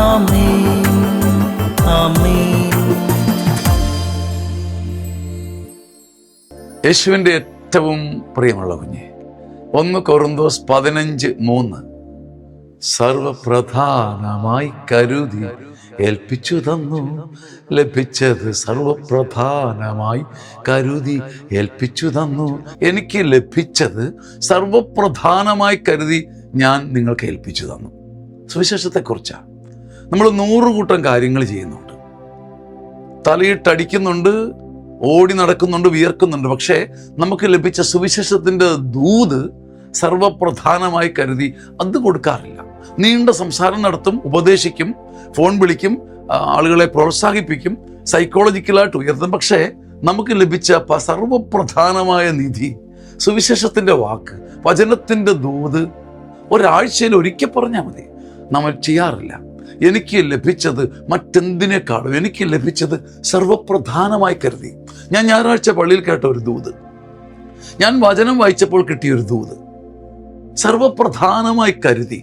ആമേൻ, ആമേൻ. യേശുവിൻ്റെ ഏറ്റവും പ്രിയമുള്ള കുഞ്ഞെ, 1 കൊറിന്തോസ് 15:3 സർവപ്രധാനമായി കരുതി ഏൽപ്പിച്ചു തന്നു, ലഭിച്ചത് സർവപ്രധാനമായി കരുതി ഏൽപ്പിച്ചു തന്നു. എനിക്ക് ലഭിച്ചത് സർവപ്രധാനമായി കരുതി ഞാൻ നിങ്ങൾക്ക് ഏൽപ്പിച്ചു തന്നു. സുവിശേഷത്തെക്കുറിച്ചാണ്. നമ്മൾ 100 കൂട്ടം കാര്യങ്ങൾ ചെയ്യുന്നുണ്ട്, തലയിട്ടടിക്കുന്നുണ്ട്, ഓടി നടക്കുന്നുണ്ട്, വിയർക്കുന്നുണ്ട്. പക്ഷേ നമുക്ക് ലഭിച്ച സുവിശേഷത്തിൻ്റെ ദൂത് സർവപ്രധാനമായി കരുതി അത് കൊടുക്കാറില്ല. നീണ്ട സംസാരം നടത്തും, ഉപദേശിക്കും, ഫോൺ വിളിക്കും, ആളുകളെ പ്രോത്സാഹിപ്പിക്കും, സൈക്കോളജിക്കലായിട്ട് ഉയർത്തും. പക്ഷേ നമുക്ക് ലഭിച്ച സർവപ്രധാനമായ നിധി, സുവിശേഷത്തിൻ്റെ വാക്ക്, വചനത്തിൻ്റെ ദൂത് ഒരാഴ്ചയിൽ ഒരിക്കൽ പറഞ്ഞാൽ മതി. നമ്മൾ ചെയ്യാറില്ല. എനിക്ക് ലഭിച്ചത് മറ്റെന്തിനേക്കാളും എനിക്ക് ലഭിച്ചത് സർവപ്രധാനമായി കരുതി. ഞാൻ ഞായറാഴ്ച പള്ളിയിൽ കേട്ട ഒരു ദൂത്, ഞാൻ വചനം വായിച്ചപ്പോൾ കിട്ടിയൊരു ദൂത്, സർവപ്രധാനമായി കരുതി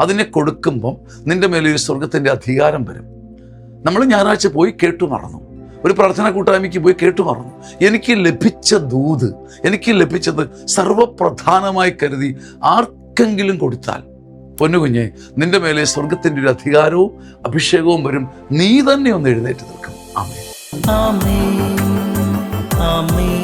അതിനെ കൊടുക്കുമ്പം നിന്റെ മേലെ ഒരു സ്വർഗത്തിൻ്റെ അധികാരം വരും. നമ്മൾ ഞായറാഴ്ച പോയി കേട്ടു മറന്നു, ഒരു പ്രാർത്ഥനാ കൂട്ടായ്മയ്ക്ക് പോയി കേട്ടു മറന്നു. എനിക്ക് ലഭിച്ച ദൂത്, എനിക്ക് ലഭിച്ചത് സർവപ്രധാനമായി കരുതി ആർക്കെങ്കിലും കൊടുത്താൽ, പൊന്നുകുഞ്ഞെ, നിന്റെ മേലെ സ്വർഗത്തിൻ്റെ ഒരു അധികാരവും അഭിഷേകവും വരും. നീ തന്നെ ഒന്ന് എഴുന്നേറ്റ് നിൽക്കും. ആമേൻ, ആമേൻ, ആമേൻ.